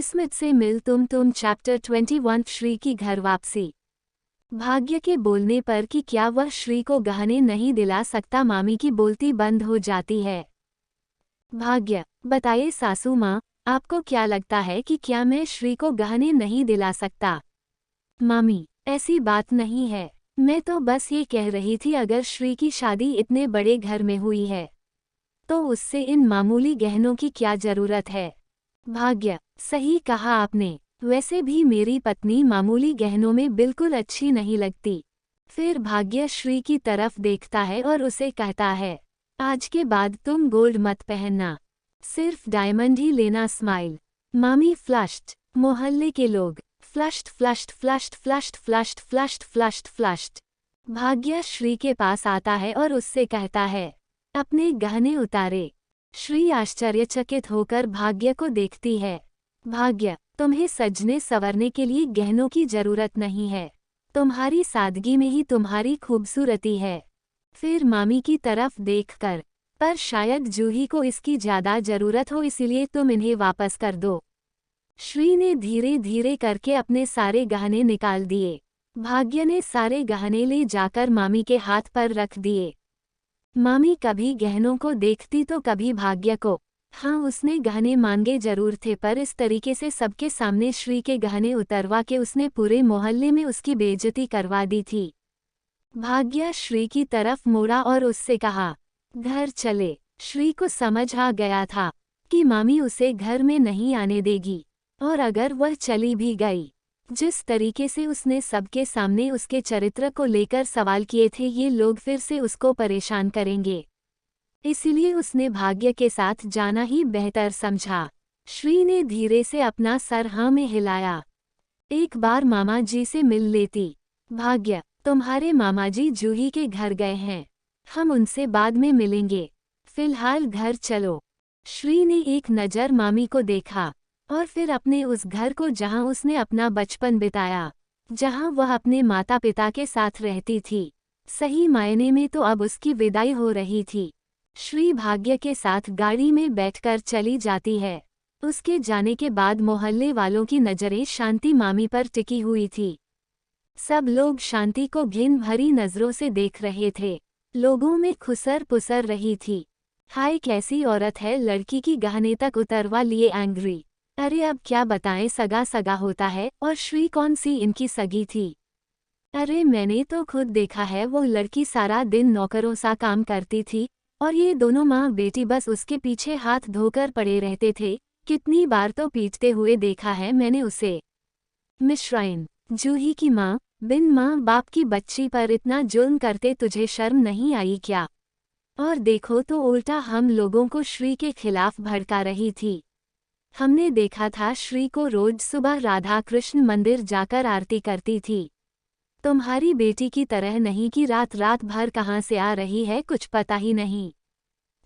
किस्मत से मिल तुम चैप्टर 21 श्री की घर वापसी। भाग्य के बोलने पर कि क्या वह श्री को गहने नहीं दिला सकता, मामी की बोलती बंद हो जाती है। भाग्य: बताइए सासू माँ, आपको क्या लगता है कि क्या मैं श्री को गहने नहीं दिला सकता? मामी: ऐसी बात नहीं है, मैं तो बस ये कह रही थी अगर श्री की शादी इतने बड़े घर में हुई है तो उससे इन मामूली गहनों की क्या जरूरत है। भाग्य: सही कहा आपने, वैसे भी मेरी पत्नी मामूली गहनों में बिल्कुल अच्छी नहीं लगती। फिर भाग्य श्री की तरफ देखता है और उसे कहता है, आज के बाद तुम गोल्ड मत पहनना, सिर्फ डायमंड ही लेना। स्माइल। मामी फ्लश्ड। मोहल्ले के लोग flushed flushed flushed flushed flushed flushed flushed flushed. भाग्य श्री के पास आता है और उससे कहता है, अपने गहने उतारे। श्री आश्चर्यचकित होकर भाग्य को देखती है। भाग्य: तुम्हें सजने संवरने के लिए गहनों की जरूरत नहीं है, तुम्हारी सादगी में ही तुम्हारी खूबसूरती है। फिर मामी की तरफ देखकर, पर शायद जूही को इसकी ज्यादा जरूरत हो इसीलिए तुम इन्हें वापस कर दो। श्री ने धीरे धीरे करके अपने सारे गहने निकाल दिए। भाग्य ने सारे गहने ले जाकर मामी के हाथ पर रख दिए। मामी कभी गहनों को देखती तो कभी भाग्य को। हाँ, उसने गहने मांगे जरूर थे, पर इस तरीके से सबके सामने श्री के गहने उतरवा के उसने पूरे मोहल्ले में उसकी बेइज्जती करवा दी थी। भाग्य श्री की तरफ मुड़ा और उससे कहा, घर चले। श्री को समझ आ गया था कि मामी उसे घर में नहीं आने देगी, और अगर वह चली भी गई, जिस तरीके से उसने सबके सामने उसके चरित्र को लेकर सवाल किए थे, ये लोग फिर से उसको परेशान करेंगे। इसलिए उसने भाग्य के साथ जाना ही बेहतर समझा। श्री ने धीरे से अपना सर हाँ में हिलाया। एक बार मामा जी से मिल लेती। भाग्य: तुम्हारे मामा जी जूही के घर गए हैं, हम उनसे बाद में मिलेंगे, फिलहाल घर चलो। श्री ने एक नज़र मामी को देखा और फिर अपने उस घर को जहां उसने अपना बचपन बिताया, जहां वह अपने माता पिता के साथ रहती थी। सही मायने में तो अब उसकी विदाई हो रही थी। श्री भाग्य के साथ गाड़ी में बैठकर चली जाती है। उसके जाने के बाद मोहल्ले वालों की नज़रें शांति मामी पर टिकी हुई थी। सब लोग शांति को घिन भरी नज़रों से देख रहे थे। लोगों में खुसर पुसर रही थी। हाय, कैसी औरत है, लड़की की गहने तक उतरवा लिए। एंग्री। अरे अब क्या बताएं, सगा सगा होता है, और श्री कौन सी इनकी सगी थी? अरे मैंने तो खुद देखा है, वो लड़की सारा दिन नौकरों सा काम करती थी और ये दोनों माँ बेटी बस उसके पीछे हाथ धोकर पड़े रहते थे। कितनी बार तो पीटते हुए देखा है मैंने उसे। मिश्राइन। जूही की माँ, बिन माँ बाप की बच्ची पर इतना जुल्म करते तुझे शर्म नहीं आई क्या? और देखो तो उल्टा हम लोगों को श्री के खिलाफ भड़का रही थी। हमने देखा था श्री को रोज सुबह राधा कृष्ण मंदिर जाकर आरती करती थी। तुम्हारी बेटी की तरह नहीं कि रात रात भर कहाँ से आ रही है कुछ पता ही नहीं।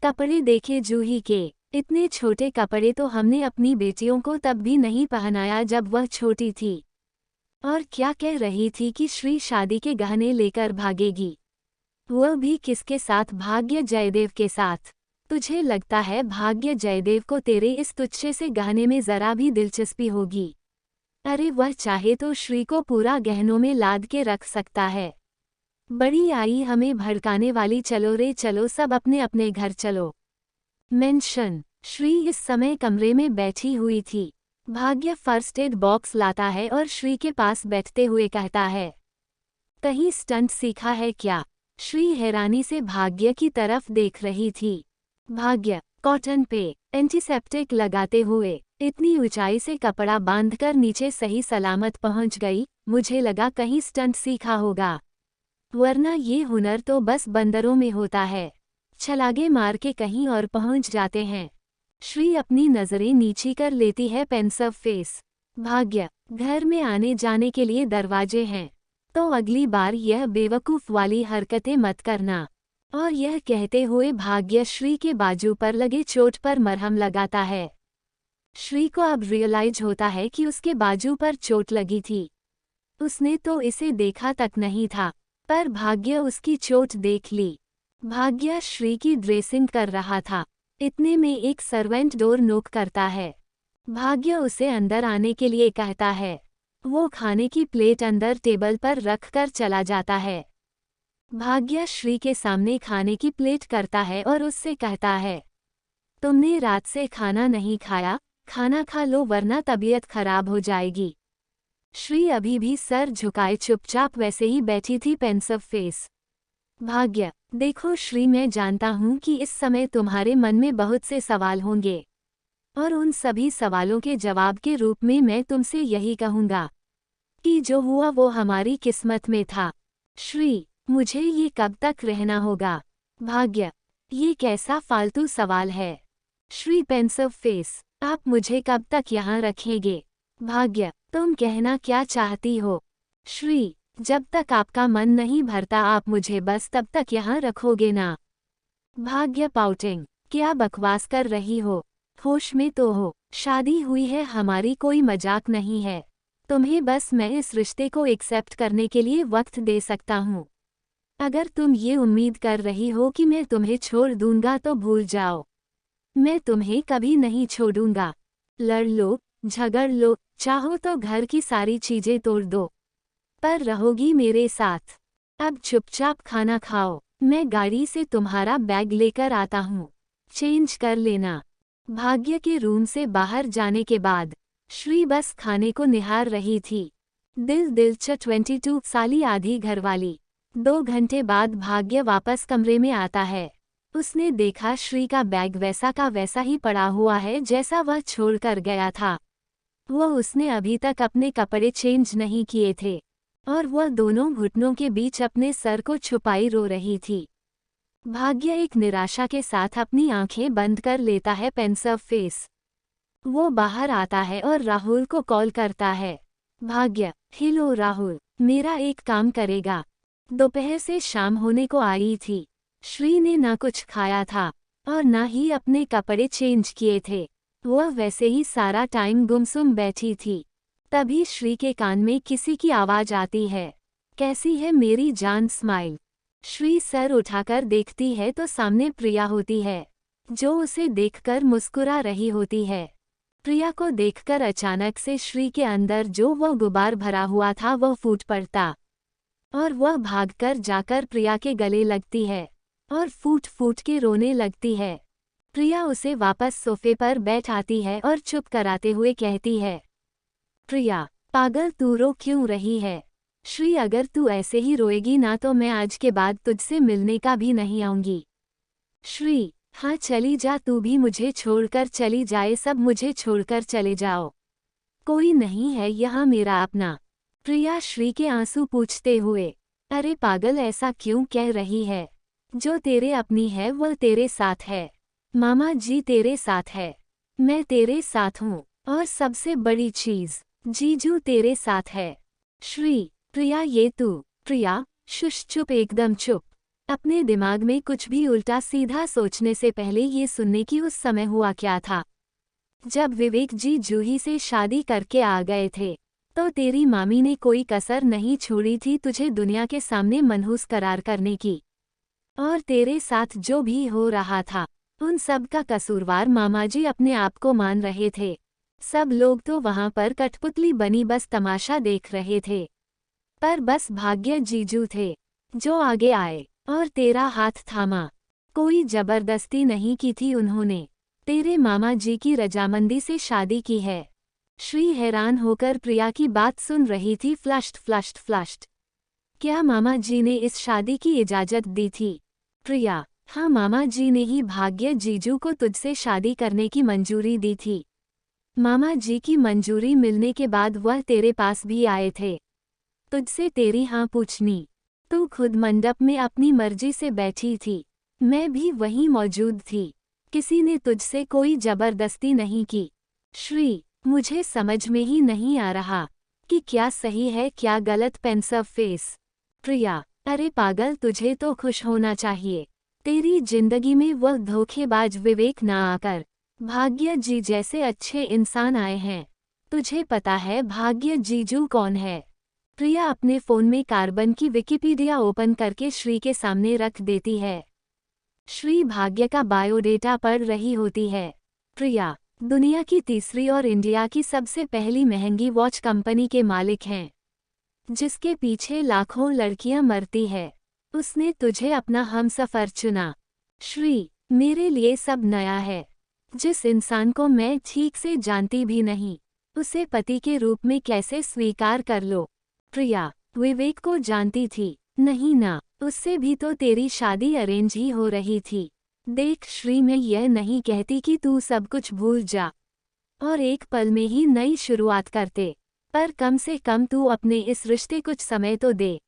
कपड़े देखे जूही के, इतने छोटे कपड़े तो हमने अपनी बेटियों को तब भी नहीं पहनाया जब वह छोटी थी। और क्या कह रही थी कि श्री शादी के गहने लेकर भागेगी, वह भी किसके साथ? भाग्य जयदेव के साथ। तुझे लगता है भाग्य जयदेव को तेरे इस तुच्छे से गहने में जरा भी दिलचस्पी होगी? अरे वह चाहे तो श्री को पूरा गहनों में लाद के रख सकता है। बड़ी आई हमें भड़काने वाली, चलो रे चलो, सब अपने अपने घर चलो। मेंशन। श्री इस समय कमरे में बैठी हुई थी। भाग्य फर्स्ट एड बॉक्स लाता है और श्री के पास बैठते हुए कहता है, कहीं स्टंट सीखा है क्या? श्री हैरानी से भाग्य की तरफ देख रही थी। भाग्य कॉटन पे एंटीसेप्टिक लगाते हुए इतनी ऊंचाई से कपड़ा बांधकर नीचे सही सलामत पहुंच गई। मुझे लगा कहीं स्टंट सीखा होगा, वरना ये हुनर तो बस बंदरों में होता है, छलांगे मार के कहीं और पहुंच जाते हैं। श्री अपनी नजरें नीची कर लेती है, पेंसिव फेस। भाग्य घर में आने जाने के लिए दरवाजे हैं, तो अगली बार यह बेवकूफ़ वाली हरकतें मत करना। और यह कहते हुए भाग्य श्री के बाजू पर लगे चोट पर मरहम लगाता है। श्री को अब रियलाइज होता है कि उसके बाजू पर चोट लगी थी। उसने तो इसे देखा तक नहीं था, पर भाग्य उसकी चोट देख ली। भाग्य श्री की ड्रेसिंग कर रहा था, इतने में एक सर्वेंट डोर नॉक करता है। भाग्य उसे अंदर आने के लिए कहता है। वो खाने की प्लेट अंदर टेबल पर रख कर चला जाता है। भाग्य श्री के सामने खाने की प्लेट करता है और उससे कहता है, तुमने रात से खाना नहीं खाया, खाना खा लो वरना तबीयत खराब हो जाएगी। श्री अभी भी सर झुकाए चुपचाप वैसे ही बैठी थी, पेंसिव फेस। भाग्य, देखो श्री, मैं जानता हूँ कि इस समय तुम्हारे मन में बहुत से सवाल होंगे और उन सभी सवालों के जवाब के रूप में मैं तुमसे यही कहूँगा कि जो हुआ वो हमारी किस्मत में था। श्री, मुझे ये कब तक रहना होगा? भाग्य, ये कैसा फालतू सवाल है? श्री पेंसिव फेस, आप मुझे कब तक यहाँ रखेंगे? भाग्य, तुम कहना क्या चाहती हो? श्री, जब तक आपका मन नहीं भरता आप मुझे बस तब तक यहाँ रखोगे ना? भाग्य पाउटिंग, क्या बकवास कर रही हो? होश में तो हो, शादी हुई है हमारी, कोई मजाक नहीं है। तुम्हें बस मैं इस रिश्ते को एक्सेप्ट करने के लिए वक्त दे सकता हूँ। अगर तुम ये उम्मीद कर रही हो कि मैं तुम्हें छोड़ दूंगा तो भूल जाओ। मैं तुम्हें कभी नहीं छोड़ूंगा। लड़ लो, झगड़ लो, चाहो तो घर की सारी चीजें तोड़ दो, पर रहोगी मेरे साथ। अब चुपचाप खाना खाओ, मैं गाड़ी से तुम्हारा बैग लेकर आता हूँ, चेंज कर लेना। भाग्य के रूम से बाहर जाने के बाद श्री बस खाने को निहार रही थी। दिलच 22 साली आधी घरवाली। 2 घंटे बाद भाग्य वापस कमरे में आता है। उसने देखा श्री का बैग वैसा का वैसा ही पड़ा हुआ है जैसा वह छोड़कर गया था। उसने अभी तक अपने कपड़े चेंज नहीं किए थे और वह दोनों घुटनों के बीच अपने सर को छुपाई रो रही थी। भाग्य एक निराशा के साथ अपनी आंखें बंद कर लेता है, पेंसिव फेस। वो बाहर आता है और राहुल को कॉल करता है। भाग्य, हेलो राहुल, मेरा एक काम करेगा? दोपहर से शाम होने को आई थी। श्री ने ना कुछ खाया था और ना ही अपने कपड़े चेंज किए थे। वह वैसे ही सारा टाइम गुमसुम बैठी थी। तभी श्री के कान में किसी की आवाज आती है, कैसी है मेरी जान स्माइल। श्री सर उठाकर देखती है तो सामने प्रिया होती है, जो उसे देखकर मुस्कुरा रही होती है। प्रिया को देखकर अचानक से श्री के अंदर जो वह गुबार भरा हुआ था वह फूट पड़ता और वह भागकर जाकर प्रिया के गले लगती है और फूट फूट के रोने लगती है। प्रिया उसे वापस सोफे पर बैठाती है और चुप कराते हुए कहती है, प्रिया पागल, तू रो क्यों रही है? श्री, अगर तू ऐसे ही रोएगी ना तो मैं आज के बाद तुझसे मिलने का भी नहीं आऊंगी। श्री, हाँ चली जा, तू भी मुझे छोड़कर चली जाए, सब मुझे छोड़कर चले जाओ, कोई नहीं है यहाँ मेरा अपना। प्रिया श्री के आंसू पूछते हुए, अरे पागल ऐसा क्यों कह रही है? जो तेरे अपनी है वह तेरे साथ है। मामा जी तेरे साथ है, मैं तेरे साथ हूँ और सबसे बड़ी चीज जीजू तेरे साथ है। श्री, प्रिया ये तू। प्रिया, शुश, चुप, एकदम चुप। अपने दिमाग में कुछ भी उल्टा सीधा सोचने से पहले ये सुनने की उस समय हुआ क्या था। जब विवेक जी जूही से शादी करके आ गए थे तो तेरी मामी ने कोई कसर नहीं छोड़ी थी तुझे दुनिया के सामने मनहूस करार करने की। और तेरे साथ जो भी हो रहा था उन सब का कसूरवार मामाजी अपने आप को मान रहे थे। सब लोग तो वहां पर कठपुतली बनी बस तमाशा देख रहे थे, पर बस भाग्य जीजू थे जो आगे आए और तेरा हाथ थामा। कोई जबरदस्ती नहीं की थी उन्होंने, तेरे मामा जी की रजामंदी से शादी की है। श्री हैरान होकर प्रिया की बात सुन रही थी। फ्लश्ड। क्या मामा जी ने इस शादी की इजाजत दी थी? प्रिया, हाँ मामा जी ने ही भाग्य जीजू को तुझसे शादी करने की मंजूरी दी थी। मामा जी की मंजूरी मिलने के बाद वह तेरे पास भी आए थे तुझसे तेरी हाँ पूछनी। तू खुद मंडप में अपनी मर्जी से बैठी थी, मैं भी वहीं मौजूद थी, किसी ने तुझसे कोई जबरदस्ती नहीं की। श्री, मुझे समझ में ही नहीं आ रहा कि क्या सही है क्या गलत। Pensive face. प्रिया, अरे पागल, तुझे तो खुश होना चाहिए। तेरी जिंदगी में वह धोखेबाज विवेक ना आकर भाग्य जी जैसे अच्छे इंसान आए हैं। तुझे पता है भाग्य जीजू कौन है? प्रिया अपने फोन में कार्बन की विकिपीडिया ओपन करके श्री के सामने रख देती है। श्री भाग्य का बायोडेटा पढ़ रही होती है। प्रिया, दुनिया की तीसरी और इंडिया की सबसे पहली महंगी वॉच कंपनी के मालिक हैं, जिसके पीछे लाखों लड़कियां मरती है। उसने तुझे अपना हमसफर चुना। श्री, मेरे लिए सब नया है। जिस इंसान को मैं ठीक से जानती भी नहीं, उसे पति के रूप में कैसे स्वीकार कर लो। प्रिया, विवेक को जानती थी? नहीं ना, उससे भी तो तेरी शादी अरेंज ही हो रही थी। देख श्री, मैं यह नहीं कहती कि तू सब कुछ भूल जा और एक पल में ही नई शुरुआत करते, पर कम से कम तू अपने इस रिश्ते कुछ समय तो दे।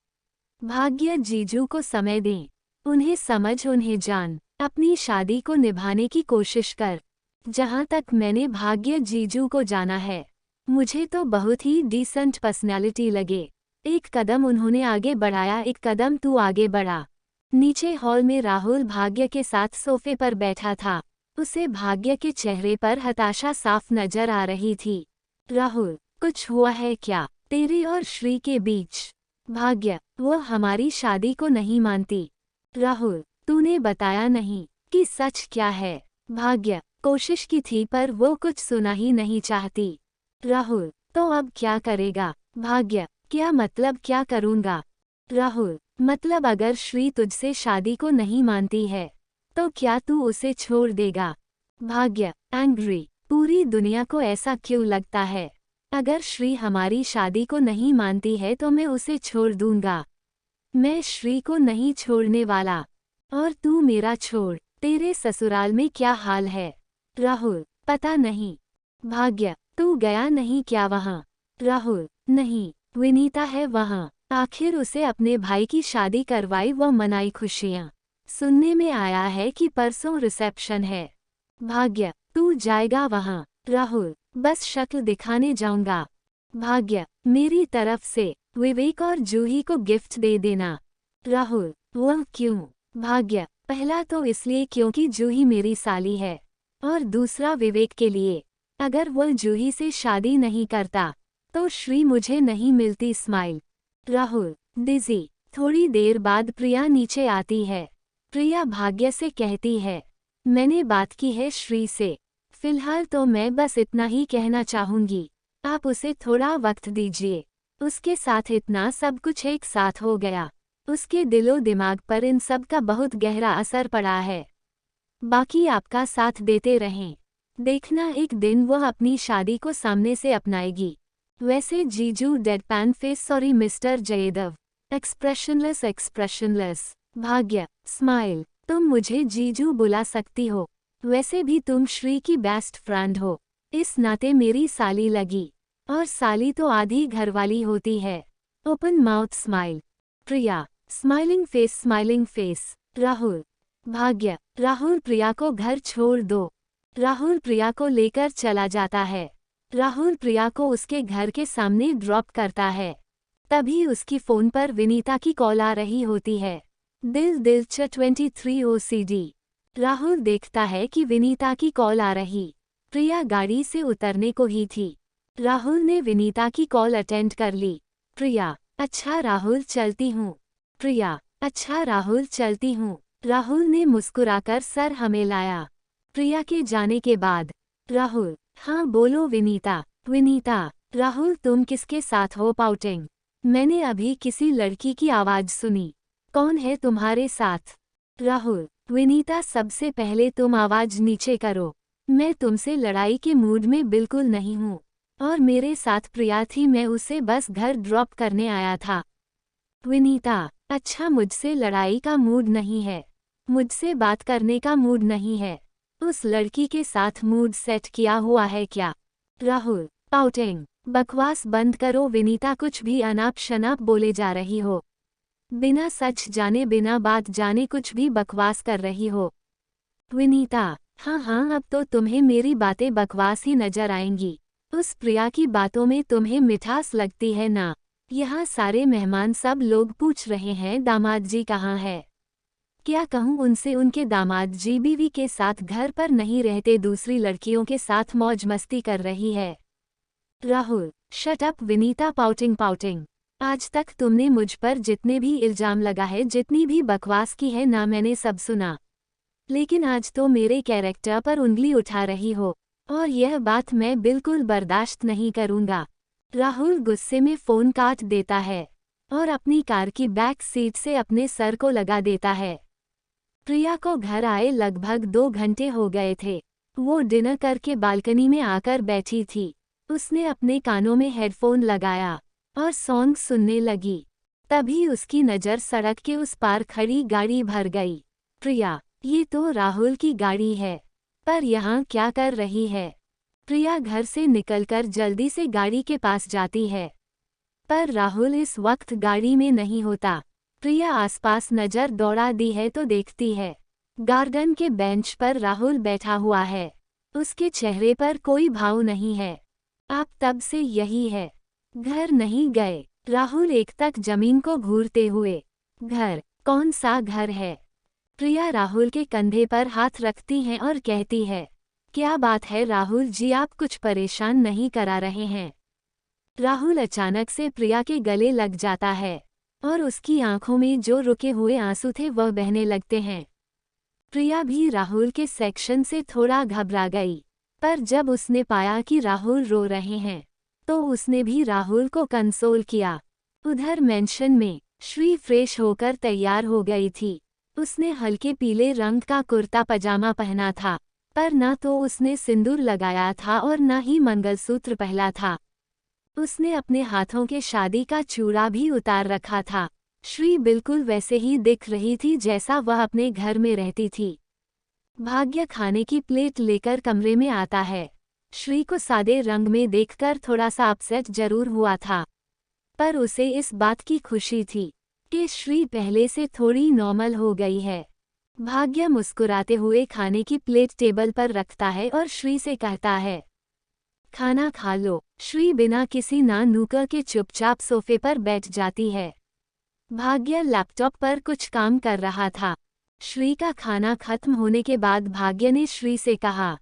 भाग्य जीजू को समय दें, उन्हें समझ, उन्हें जान, अपनी शादी को निभाने की कोशिश कर। जहाँ तक मैंने भाग्य जीजू को जाना है, मुझे तो बहुत ही डिसेंट पर्सनैलिटी लगे। एक कदम उन्होंने आगे बढ़ाया, एक कदम तू आगे बढ़ा। नीचे हॉल में राहुल भाग्य के साथ सोफे पर बैठा था। उसे भाग्य के चेहरे पर हताशा साफ नजर आ रही थी। राहुल, कुछ हुआ है क्या तेरे और श्री के बीच? भाग्य, वो हमारी शादी को नहीं मानती। राहुल, तूने बताया नहीं कि सच क्या है? भाग्य, कोशिश की थी पर वो कुछ सुना ही नहीं चाहती। राहुल, तो अब क्या करेगा? भाग्य, क्या मतलब क्या करूँगा? राहुल, मतलब अगर श्री तुझसे शादी को नहीं मानती है, तो क्या तू उसे छोड़ देगा? भाग्य, एंग्री, पूरी दुनिया को ऐसा क्यों लगता है? अगर श्री हमारी शादी को नहीं मानती है तो मैं उसे छोड़ दूंगा। मैं श्री को नहीं छोड़ने वाला। और तू मेरा छोड़। तेरे ससुराल में क्या हाल है? राहुल, पता नहीं। भाग्य, तू गया नहीं क्या वहाँ? राहुल, नहीं, विनीता है वहाँ। आखिर उसे अपने भाई की शादी करवाई व मनाई खुशियाँ। सुनने में आया है कि परसों रिसेप्शन है। भाग्य, तू जाएगा वहाँ? राहुल, बस शक्ल दिखाने जाऊंगा। भाग्य, मेरी तरफ से विवेक और जूही को गिफ्ट दे देना। राहुल, वह क्यों? भाग्य, पहला तो इसलिए क्योंकि जूही मेरी साली है, और दूसरा विवेक के लिए। अगर वह जूही से शादी नहीं करता तो श्री मुझे नहीं मिलती। स्माइल। राहुल, डिजी। थोड़ी देर बाद प्रिया नीचे आती है। प्रिया भाग्य से कहती है, मैंने बात की है श्री से। फिलहाल तो मैं बस इतना ही कहना चाहूंगी, आप उसे थोड़ा वक्त दीजिए। उसके साथ इतना सब कुछ एक साथ हो गया, उसके दिलो दिमाग पर इन सब का बहुत गहरा असर पड़ा है। बाकी आपका साथ देते रहें, देखना एक दिन वह अपनी शादी को सामने से अपनाएगी। वैसे जीजू deadpan face. Sorry mister Jaidev. Expressionless. Bhagya, smile. तुम मुझे जीजू बुला सकती हो, वैसे भी तुम श्री की बेस्ट फ्रेंड हो, इस नाते मेरी साली लगी, और साली तो आधी घरवाली होती है। Open mouth smile. Priya, smiling face. Rahul, Bhagya, Rahul प्रिया को घर छोड़ दो। राहुल प्रिया को लेकर चला जाता है। राहुल प्रिया को उसके घर के सामने ड्रॉप करता है। तभी उसकी फोन पर विनीता की कॉल आ रही होती है। दिल 23 OCD। राहुल देखता है कि विनीता की कॉल आ रही। प्रिया गाड़ी से उतरने को ही थी। राहुल ने विनीता की कॉल अटेंड कर ली। प्रिया, अच्छा राहुल चलती हूँ। प्रिया, अच्छा राहुल चलती हूँ। राहुल ने मुस्कुराकर सर हिलाया। प्रिया के जाने के बाद राहुल, हाँ बोलो विनीता। विनीता, राहुल तुम किसके साथ हो? पाउटिंग। मैंने अभी किसी लड़की की आवाज़ सुनी। कौन है तुम्हारे साथ? राहुल, विनीता सबसे पहले तुम आवाज़ नीचे करो। मैं तुमसे लड़ाई के मूड में बिल्कुल नहीं हूँ, और मेरे साथ प्रिया थी, मैं उसे बस घर ड्रॉप करने आया था। विनीता, अच्छा मुझसे लड़ाई का मूड नहीं है, मुझसे बात करने का मूड नहीं है। उस लड़की के साथ मूड सेट किया हुआ है क्या? राहुल, पाउटिंग। बकवास बंद करो विनीता, कुछ भी अनाप शनाप बोले जा रही हो। बिना सच जाने बिना बात जाने कुछ भी बकवास कर रही हो। विनीता, हाँ अब तो तुम्हें मेरी बातें बकवास ही नजर आएंगी। उस प्रिया की बातों में तुम्हें मिठास लगती है ना? यहाँ सारे मेहमान सब लोग पूछ रहे हैं दामाद जी कहाँ है। क्या कहूँ उनसे? उनके दामाद जी बीवी के साथ घर पर नहीं रहते, दूसरी लड़कियों के साथ मौज मस्ती कर रही है। Rahul, shut up Vinita. Pouting. आज तक तुमने मुझ पर जितने भी इल्जाम लगा है, जितनी भी बकवास की है ना, मैंने सब सुना। लेकिन आज तो मेरे कैरेक्टर पर उंगली उठा रही हो। और यह बात मैं बिल्कुल बर्दाश्त नहीं करूंगा। राहुल गुस्से में फोन काट देता है और अपनी कार की बैक सीट से अपने सर को लगा देता है। प्रिया को घर आए लगभग 2 घंटे हो गए थे। वो डिनर करके बालकनी में आकर बैठी थी। उसने अपने कानों में हेडफोन लगाया और सॉन्ग सुनने लगी। तभी उसकी नज़र सड़क के उस पार खड़ी गाड़ी भर गई। प्रिया, ये तो राहुल की गाड़ी है, पर यहाँ क्या कर रही है? प्रिया घर से निकलकर जल्दी से गाड़ी के पास जाती है, पर राहुल इस वक्त गाड़ी में नहीं होता। प्रिया आसपास नज़र दौड़ाती है तो देखती है गार्डन के बेंच पर राहुल बैठा हुआ है। उसके चेहरे पर कोई भाव नहीं है। आप तब से यही है, घर नहीं गए? राहुल एकटक जमीन को घूरते हुए, घर? कौन सा घर है? प्रिया राहुल के कंधे पर हाथ रखती हैं और कहती है, क्या बात है राहुल जी, आप कुछ परेशान नहीं करा रहे हैं? राहुल अचानक से प्रिया के गले लग जाता है और उसकी आंखों में जो रुके हुए आंसू थे वह बहने लगते हैं। प्रिया भी राहुल के सेक्शन से थोड़ा घबरा गई, पर जब उसने पाया कि राहुल रो रहे हैं तो उसने भी राहुल को कंसोल किया। उधर मेंशन में श्री फ्रेश होकर तैयार हो गई थी। उसने हल्के पीले रंग का कुर्ता पजामा पहना था, पर न तो उसने सिंदूर लगाया था और न ही मंगलसूत्र पहना था। उसने अपने हाथों के शादी का चूड़ा भी उतार रखा था। श्री बिल्कुल वैसे ही दिख रही थी जैसा वह अपने घर में रहती थी। भाग्य खाने की प्लेट लेकर कमरे में आता है। श्री को सादे रंग में देखकर थोड़ा सा अपसेट जरूर हुआ था, पर उसे इस बात की खुशी थी कि श्री पहले से थोड़ी नॉर्मल हो गई है। भाग्य मुस्कुराते हुए खाने की प्लेट टेबल पर रखता है और श्री से कहता है, खाना खा लो। श्री बिना किसी ना नुक्कड़ के चुपचाप सोफे पर बैठ जाती है। भाग्य लैपटॉप पर कुछ काम कर रहा था। श्री का खाना खत्म होने के बाद भाग्य ने श्री से कहा,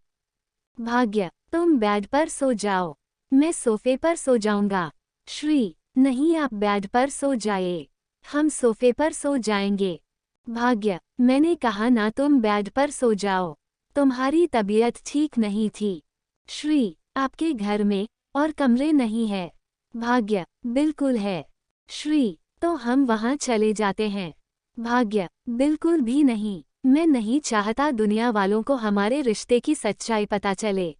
भाग्य तुम बेड पर सो जाओ, मैं सोफे पर सो जाऊंगा। श्री, नहीं आप बेड पर सो जाइए, हम सोफे पर सो जाएंगे। भाग्य, मैंने कहा ना तुम बेड पर सो जाओ, तुम्हारी तबीयत ठीक नहीं थी। श्री, आपके घर में और कमरे नहीं है? भाग्य, बिल्कुल है। श्री, तो हम वहाँ चले जाते हैं। भाग्य, बिल्कुल भी नहीं, मैं नहीं चाहता दुनिया वालों को हमारे रिश्ते की सच्चाई पता चले।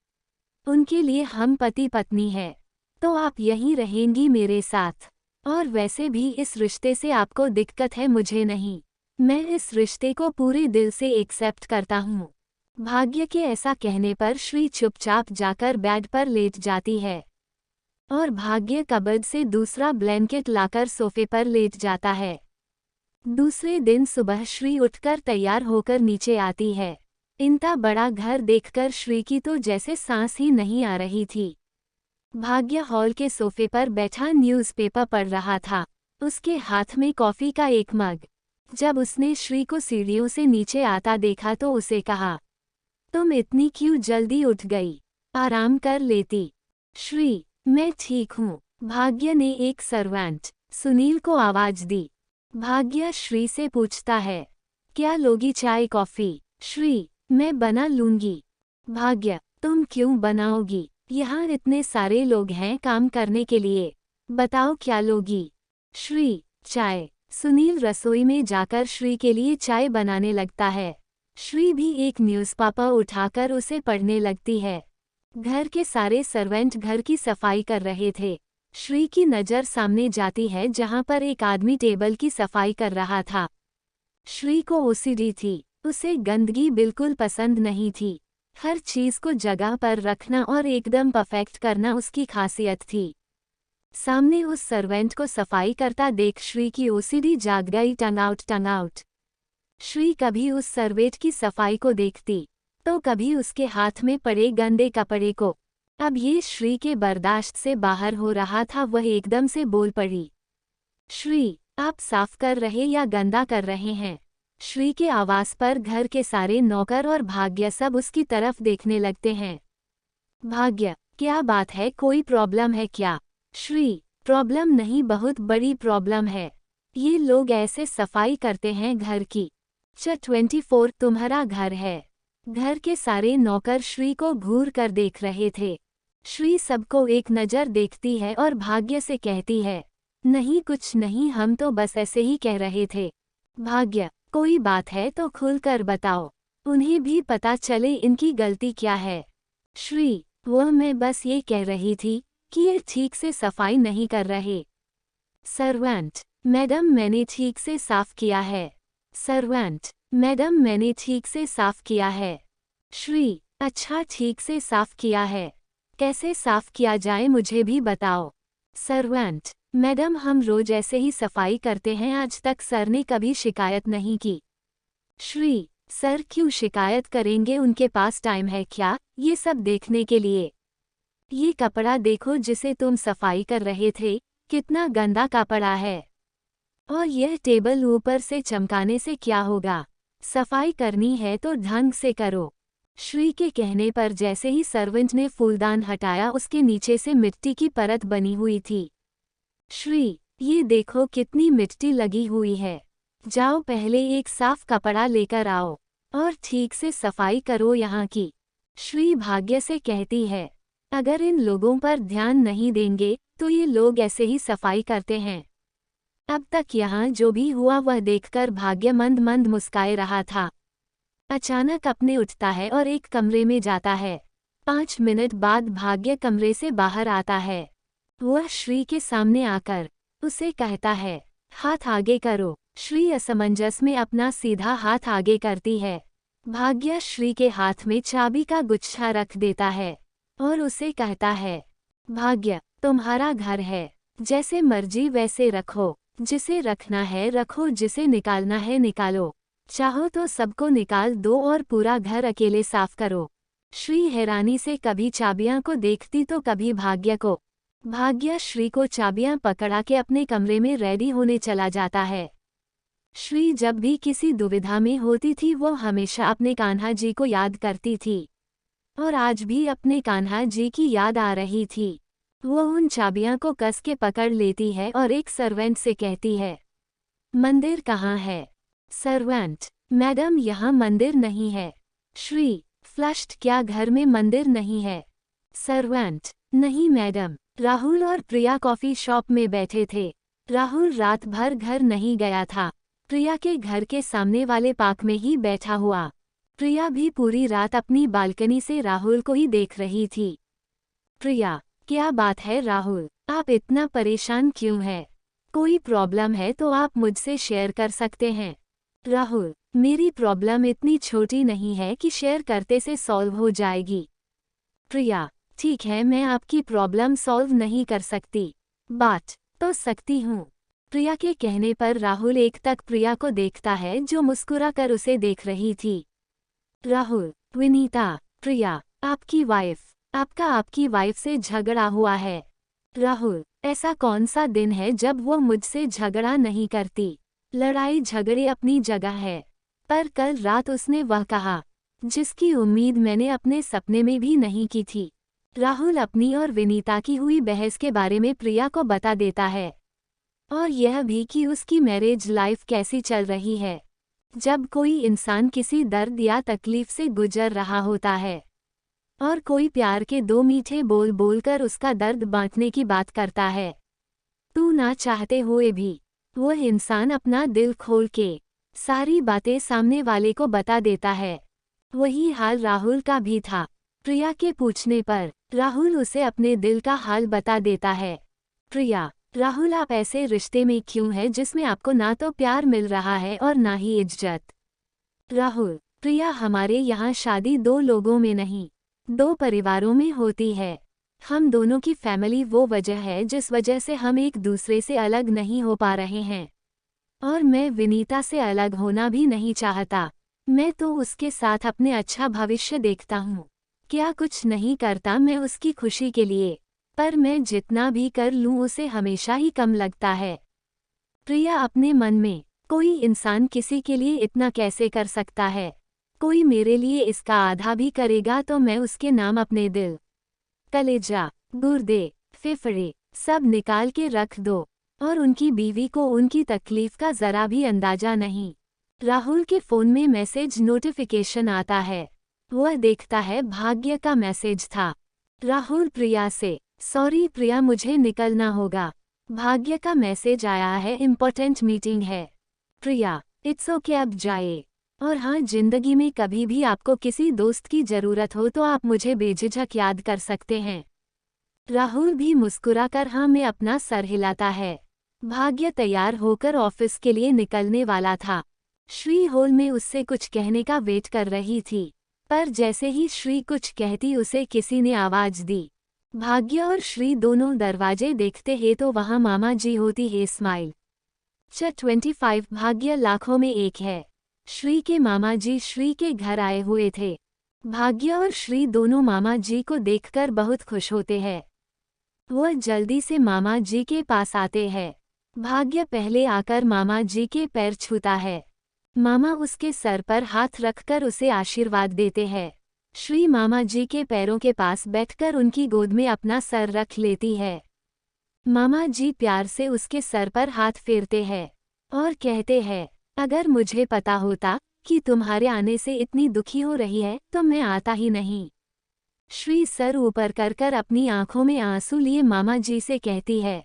उनके लिए हम पति पत्नी हैं, तो आप यहीं रहेंगी मेरे साथ। और वैसे भी इस रिश्ते से आपको दिक्कत है, मुझे नहीं। मैं इस रिश्ते को पूरे दिल से एक्सेप्ट करता हूँ। भाग्य के ऐसा कहने पर श्री चुपचाप जाकर बेड पर लेट जाती है और भाग्य कबर्ड से दूसरा ब्लैंकेट लाकर सोफे पर लेट जाता है। दूसरे दिन सुबह श्री उठकर तैयार होकर नीचे आती है। इतना बड़ा घर देखकर श्री की तो जैसे सांस ही नहीं आ रही थी। भाग्य हॉल के सोफे पर बैठा न्यूज़पेपर पढ़ रहा था। उसके हाथ में कॉफी का एक मग। जब उसने श्री को सीढ़ियों से नीचे आता देखा तो उसे कहा, तुम इतनी क्यों जल्दी उठ गई? आराम कर लेती। श्री, मैं ठीक हूँ। भाग्य ने एक सर्वेंट सुनील को आवाज दी। भाग्य श्री से पूछता है, क्या लोगी चाय कॉफी? श्री, मैं बना लूंगी। भाग्य, तुम क्यों बनाओगी? यहाँ इतने सारे लोग हैं काम करने के लिए, बताओ क्या लोगी? श्री, चाय। सुनील रसोई में जाकर श्री के लिए चाय बनाने लगता है। श्री भी एक न्यूज़पेपर उठाकर उसे पढ़ने लगती है। घर के सारे सर्वेंट घर की सफाई कर रहे थे। श्री की नज़र सामने जाती है जहां पर एक आदमी टेबल की सफाई कर रहा था। श्री को ओसीडी थी, उसे गंदगी बिल्कुल पसंद नहीं थी। हर चीज़ को जगह पर रखना और एकदम परफेक्ट करना उसकी खासियत थी। सामने उस सर्वेंट को सफाई करता देख श्री की ओसीडी जाग गई। टंग आउट। श्री कभी उस सर्वेंट की सफाई को देखती तो कभी उसके हाथ में पड़े गंदे कपड़े को। अब ये श्री के बर्दाश्त से बाहर हो रहा था। वह एकदम से बोल पड़ी, श्री, आप साफ कर रहे या गंदा कर रहे हैं? श्री के आवाज़ पर घर के सारे नौकर और भाग्य सब उसकी तरफ देखने लगते हैं। भाग्य, क्या बात है, कोई प्रॉब्लम है क्या? श्री, प्रॉब्लम नहीं, बहुत बड़ी प्रॉब्लम है। ये लोग ऐसे सफाई करते हैं घर की। 24 तुम्हारा घर है, घर के सारे नौकर श्री को घूर कर देख रहे थे। श्री सबको एक नज़र देखती है और भाग्य से कहती है, नहीं कुछ नहीं, हम तो बस ऐसे ही कह रहे थे। भाग्य, कोई बात है तो खुलकर बताओ, उन्हें भी पता चले इनकी गलती क्या है। श्री, वह मैं बस ये कह रही थी कि ये ठीक से सफाई नहीं कर रहे। सर्वेंट, मैडम मैंने ठीक से साफ किया है। सर्वेंट, मैडम मैंने ठीक से साफ किया है। श्री, अच्छा ठीक से साफ किया है, कैसे साफ किया जाए मुझे भी बताओ। सर्वेंट, मैडम हम रोज ऐसे ही सफाई करते हैं, आज तक सर ने कभी शिकायत नहीं की। श्री, सर क्यों शिकायत करेंगे, उनके पास टाइम है क्या ये सब देखने के लिए। ये कपड़ा देखो जिसे तुम सफाई कर रहे थे, कितना गंदा कपड़ा है। और यह टेबल ऊपर से चमकाने से क्या होगा, सफाई करनी है तो ढंग से करो। श्री के कहने पर जैसे ही सर्वेंट ने फूलदान हटाया, उसके नीचे से मिट्टी की परत बनी हुई थी। श्री, ये देखो कितनी मिट्टी लगी हुई है, जाओ पहले एक साफ कपड़ा लेकर आओ और ठीक से सफाई करो यहाँ की। श्री भाग्य से कहती है, अगर इन लोगों पर ध्यान नहीं देंगे तो ये लोग ऐसे ही सफाई करते हैं। अब तक यहाँ जो भी हुआ वह देखकर भाग्य मंद मंद मुस्काए रहा था। अचानक अपने उठता है और एक कमरे में जाता है। 5 मिनट बाद भाग्य कमरे से बाहर आता है। वह श्री के सामने आकर उसे कहता है, हाथ आगे करो। श्री असमंजस में अपना सीधा हाथ आगे करती है। भाग्य श्री के हाथ में चाबी का गुच्छा रख देता है और उसे कहता है, भाग्य तुम्हारा घर है, जैसे मर्जी वैसे रखो, जिसे रखना है रखो, जिसे निकालना है निकालो, चाहो तो सबको निकाल दो और पूरा घर अकेले साफ करो। श्री हैरानी से कभी चाबियां को देखती तो कभी भाग्य को। भाग्य श्री को चाबियां पकड़ा के अपने कमरे में रेडी होने चला जाता है। श्री जब भी किसी दुविधा में होती थी वो हमेशा अपने कान्हा जी को याद करती थी और आज भी अपने कान्हा जी की याद आ रही थी। वो उन चाबियां को कस के पकड़ लेती है और एक सर्वेंट से कहती है, मंदिर कहाँ है। सर्वेंट, मैडम यहाँ मंदिर नहीं है। श्री, फ्लश्ड, क्या घर में मंदिर नहीं है। सर्वेंट, नहीं मैडम, राहुल और प्रिया कॉफी शॉप में बैठे थे। राहुल रात भर घर नहीं गया था, प्रिया के घर के सामने वाले पार्क में ही बैठा हुआ। प्रिया भी पूरी रात अपनी बालकनी से राहुल को ही देख रही थी। प्रिया, क्या बात है राहुल, आप इतना परेशान क्यों हैं? कोई प्रॉब्लम है तो आप मुझसे शेयर कर सकते हैं। राहुल, मेरी प्रॉब्लम इतनी छोटी नहीं है कि शेयर करते से सॉल्व हो जाएगी। प्रिया, ठीक है मैं आपकी प्रॉब्लम सॉल्व नहीं कर सकती, बात तो सकती हूँ। प्रिया के कहने पर राहुल एकटक प्रिया को देखता है जो मुस्कुरा कर उसे देख रही थी। राहुल, विनीता, प्रिया, आपकी वाइफ से झगड़ा हुआ है। राहुल, ऐसा कौन सा दिन है जब वो मुझसे झगड़ा नहीं करती। लड़ाई झगड़े अपनी जगह है, पर कल रात उसने वह कहा जिसकी उम्मीद मैंने अपने सपने में भी नहीं की थी। राहुल अपनी और विनीता की हुई बहस के बारे में प्रिया को बता देता है और यह भी कि उसकी मैरिज लाइफ कैसी चल रही है। जब कोई इंसान किसी दर्द या तकलीफ से गुजर रहा होता है और कोई प्यार के 2 मीठे बोल बोलकर उसका दर्द बांटने की बात करता है, तू ना चाहते हुए भी वह इंसान अपना दिल खोल के सारी बातें सामने वाले को बता देता है। वही हाल राहुल का भी था। प्रिया के पूछने पर राहुल उसे अपने दिल का हाल बता देता है। प्रिया, राहुल आप ऐसे रिश्ते में क्यों हैं जिसमें आपको ना तो प्यार मिल रहा है और ना ही इज्जत। राहुल, प्रिया हमारे यहाँ शादी 2 लोगों में नहीं 2 परिवारों में होती है। हम दोनों की फैमिली वो वजह है जिस वजह से हम एक दूसरे से अलग नहीं हो पा रहे हैं और मैं विनीता से अलग होना भी नहीं चाहता। मैं तो उसके साथ अपने अच्छा भविष्य देखता हूँ, क्या कुछ नहीं करता मैं उसकी खुशी के लिए, पर मैं जितना भी कर लूँ उसे हमेशा ही कम लगता है। प्रिया अपने मन में, कोई इंसान किसी के लिए इतना कैसे कर सकता है, कोई मेरे लिए इसका आधा भी करेगा तो मैं उसके नाम अपने दिल, कलेजा, गुर्दे, फेफड़े सब निकाल के रख दो। और उनकी बीवी को उनकी तकलीफ का जरा भी अंदाजा नहीं। राहुल के फोन में मैसेज नोटिफिकेशन आता है। वह देखता है भाग्य का मैसेज था। राहुल प्रिया से, सॉरी प्रिया मुझे निकलना होगा। भाग्य का मैसेज आया है, इम्पोर्टेंट मीटिंग है। प्रिया, इट्स ओके अब जाए। और हाँ, जिंदगी में कभी भी आपको किसी दोस्त की जरूरत हो तो आप मुझे बेझिझक याद कर सकते हैं। राहुल भी मुस्कुराकर हाँ में अपना सर हिलाता है। भाग्य तैयार होकर ऑफिस के लिए निकलने वाला था। श्री हॉल में उससे कुछ कहने का वेट कर रही थी, पर जैसे ही श्री कुछ कहती उसे किसी ने आवाज दी। भाग्य और श्री दोनों दरवाजे देखते हैं तो वहाँ मामा जी होती है। स्माइल 25 भाग्य लाखों में एक है। श्री के मामा जी श्री के घर आए हुए थे। भाग्य और श्री दोनों मामा जी को देखकर बहुत खुश होते हैं। वह जल्दी से मामा जी के पास आते हैं। भाग्य पहले आकर मामा जी के पैर छूता है। मामा उसके सर पर हाथ रखकर उसे आशीर्वाद देते हैं। श्री मामा जी के पैरों के पास बैठकर उनकी गोद में अपना सर रख लेती है। मामा जी प्यार से उसके सर पर हाथ फेरते हैं और कहते हैं, अगर मुझे पता होता कि तुम्हारे आने से इतनी दुखी हो रही है तो मैं आता ही नहीं। श्री सर ऊपर कर कर अपनी आंखों में आंसू लिए मामा जी से कहती है,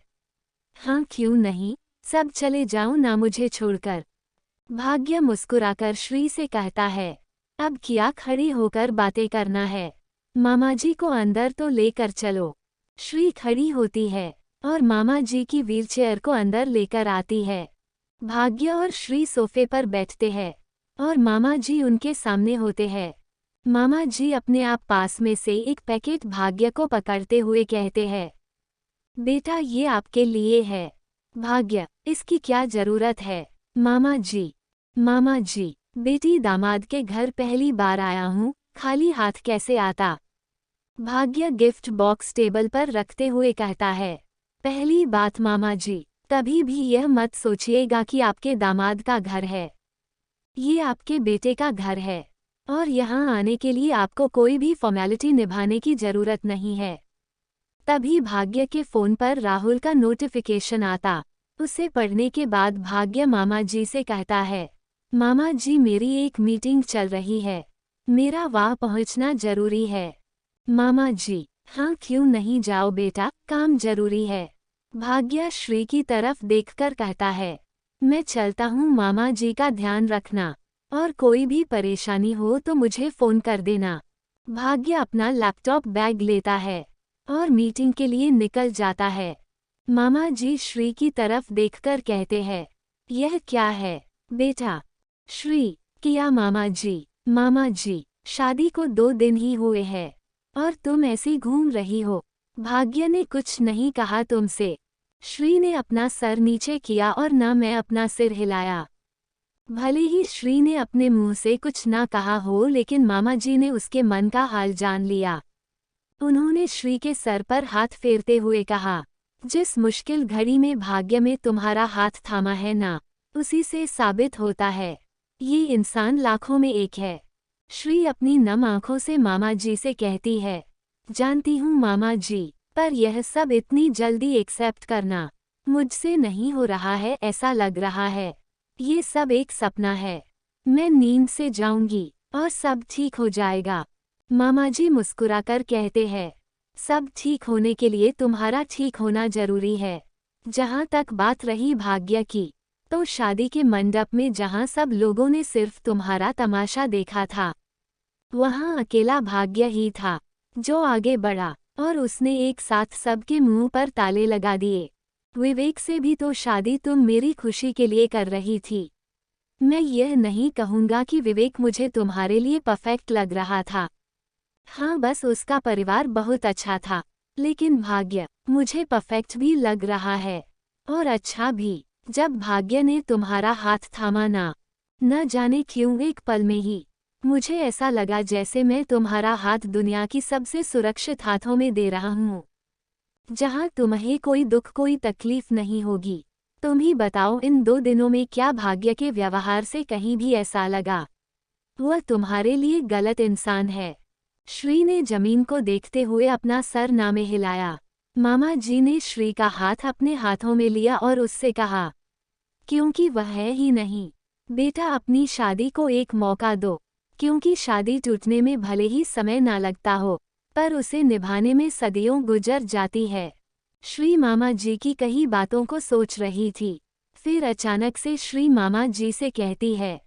हाँ क्यों नहीं, सब चले जाओ ना मुझे छोड़कर। भाग्य मुस्कुराकर श्री से कहता है, अब क्या खड़ी होकर बातें करना है, मामा जी को अंदर तो लेकर चलो। श्री खड़ी होती है और मामा जी की व्हीलचेयर को अंदर लेकर आती है। भाग्य और श्री सोफे पर बैठते हैं और मामा जी उनके सामने होते हैं। मामा जी अपने आप पास में से एक पैकेट भाग्य को पकड़ते हुए कहते हैं, बेटा ये आपके लिए है। भाग्य, इसकी क्या जरूरत है? मामा जी, बेटी दामाद के घर पहली बार आया हूँ, खाली हाथ कैसे आता? भाग्य गिफ्ट बॉक्स टेबल पर रखते हुए कहता है, पहली बात मामा जी, कभी भी यह मत सोचिएगा कि आपके दामाद का घर है। ये आपके बेटे का घर है और यहाँ आने के लिए आपको कोई भी फॉर्मेलिटी निभाने की जरूरत नहीं है। तभी भाग्य के फोन पर राहुल का नोटिफिकेशन आता। उसे पढ़ने के बाद भाग्य मामा जी से कहता है, मामा जी मेरी एक मीटिंग चल रही है, मेरा वहाँ पहुँचना जरूरी है। मामा जी, हाँ क्यों नहीं, जाओ बेटा, काम जरूरी है। भाग्य श्री की तरफ देखकर कहता है, मैं चलता हूँ मामा जी का ध्यान रखना, और कोई भी परेशानी हो तो मुझे फ़ोन कर देना। भाग्य अपना लैपटॉप बैग लेता है और मीटिंग के लिए निकल जाता है। मामा जी श्री की तरफ देखकर कहते हैं, यह क्या है बेटा? श्री, किया मामा जी, शादी को 2 दिन ही हुए हैं और तुम ऐसी घूम रही हो। भाग्य ने कुछ नहीं कहा तुमसे। श्री ने अपना सर नीचे किया और ना मैं अपना सिर हिलाया। भले ही श्री ने अपने मुंह से कुछ ना कहा हो, लेकिन मामा जी ने उसके मन का हाल जान लिया। उन्होंने श्री के सर पर हाथ फेरते हुए कहा, जिस मुश्किल घड़ी में भाग्य में तुम्हारा हाथ थामा है ना, उसी से साबित होता है ये इंसान लाखों में एक है। श्री अपनी नम आंखों से मामा जी से कहती है, जानती हूँ मामा जी, पर यह सब इतनी जल्दी एक्सेप्ट करना मुझसे नहीं हो रहा है। ऐसा लग रहा है ये सब एक सपना है। मैं नींद से जाऊंगी और सब ठीक हो जाएगा। मामा जी मुस्कुराकर कहते हैं, सब ठीक होने के लिए तुम्हारा ठीक होना जरूरी है। जहाँ तक बात रही भाग्य की, तो शादी के मंडप में जहाँ सब लोगों ने सिर्फ तुम्हारा तमाशा देखा था, वहाँ अकेला भाग्य ही था जो आगे बढ़ा और उसने एक साथ सबके मुंह पर ताले लगा दिए। विवेक से भी तो शादी तुम मेरी खुशी के लिए कर रही थी। मैं यह नहीं कहूँगा कि विवेक मुझे तुम्हारे लिए परफेक्ट लग रहा था। हाँ, बस उसका परिवार बहुत अच्छा था, लेकिन भाग्य मुझे परफेक्ट भी लग रहा है और अच्छा भी। जब भाग्य ने तुम्हारा हाथ थामा ना, न जाने क्यों एक पल में ही मुझे ऐसा लगा जैसे मैं तुम्हारा हाथ दुनिया की सबसे सुरक्षित हाथों में दे रहा हूँ, जहाँ तुम्हें कोई दुख कोई तकलीफ नहीं होगी। तुम ही बताओ, इन 2 दिनों में क्या भाग्य के व्यवहार से कहीं भी ऐसा लगा वह तुम्हारे लिए गलत इंसान है? श्री ने जमीन को देखते हुए अपना सर ना में हिलाया। मामा जी ने श्री का हाथ अपने हाथों में लिया और उससे कहा, क्योंकि वह है ही नहीं। बेटा, अपनी शादी को एक मौका दो। क्योंकि शादी टूटने में भले ही समय ना लगता हो, पर उसे निभाने में सदियों गुजर जाती है। श्री मामा जी की कई बातों को सोच रही थी। फिर अचानक से श्री मामा जी से कहती है,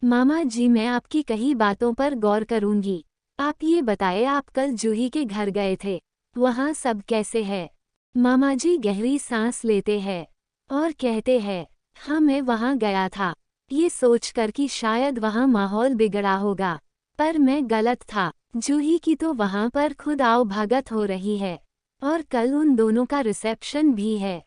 मामा जी मैं आपकी कई बातों पर गौर करूंगी। आप ये बताएं, आप कल जूही के घर गए थे, वहाँ सब कैसे है? मामा जी गहरी सांस लेते हैं और कहते हैं, हाँ मैं वहाँ गया था, ये सोचकर कि शायद वहाँ माहौल बिगड़ा होगा, पर मैं गलत था। जूही की तो वहाँ पर खुद आओ भगत हो रही है और कल उन दोनों का रिसेप्शन भी है।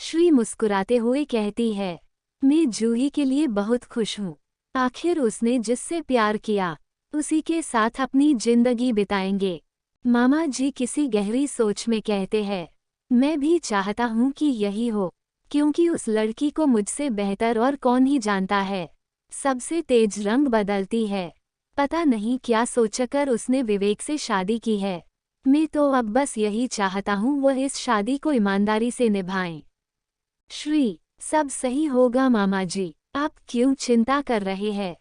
श्री मुस्कुराते हुए कहती है, मैं जूही के लिए बहुत खुश हूँ। आखिर उसने जिससे प्यार किया उसी के साथ अपनी जिंदगी बिताएंगे। मामा जी किसी गहरी सोच में कहते हैं, मैं भी चाहता हूँ कि यही हो, क्योंकि उस लड़की को मुझसे बेहतर और कौन ही जानता है। सबसे तेज रंग बदलती है, पता नहीं क्या सोचकर उसने विवेक से शादी की है। मैं तो अब बस यही चाहता हूँ वह इस शादी को ईमानदारी से निभाएं। श्री, सब सही होगा मामा जी, आप क्यों चिंता कर रहे हैं?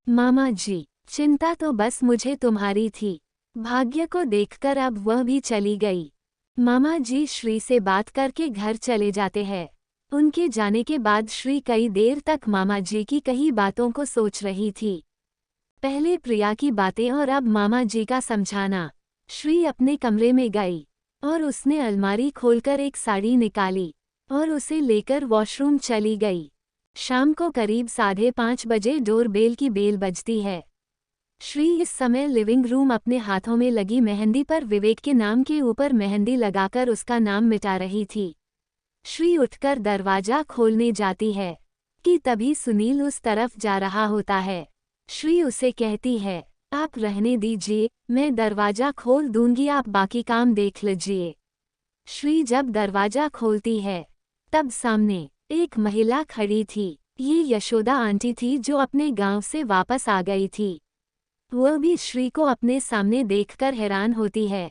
मामा जी, चिंता तो बस मुझे तुम्हारी थी। भाग्य को देखकर अब वह भी चली गई। मामा जी श्री से बात करके घर चले जाते हैं। उनके जाने के बाद श्री कई देर तक मामा जी की कई बातों को सोच रही थी। पहले प्रिया की बातें और अब मामा जी का समझाना। श्री अपने कमरे में गई और उसने अलमारी खोलकर एक साड़ी निकाली और उसे लेकर वॉशरूम चली गई। शाम को करीब 5:30 बजे डोरबेल की बेल बजती है। श्री इस समय लिविंग रूम अपने हाथों में लगी मेहंदी पर विवेक के नाम के ऊपर मेहंदी लगाकर उसका नाम मिटा रही थी। श्री उठकर दरवाजा खोलने जाती है कि तभी सुनील उस तरफ जा रहा होता है। श्री उसे कहती है, आप रहने दीजिए, मैं दरवाजा खोल दूंगी, आप बाकी काम देख लीजिए। श्री जब दरवाजा खोलती है तब सामने एक महिला खड़ी थी। ये यशोदा आंटी थी जो अपने गांव से वापस आ गई थी। वह भी श्री को अपने सामने देखकर हैरान होती है।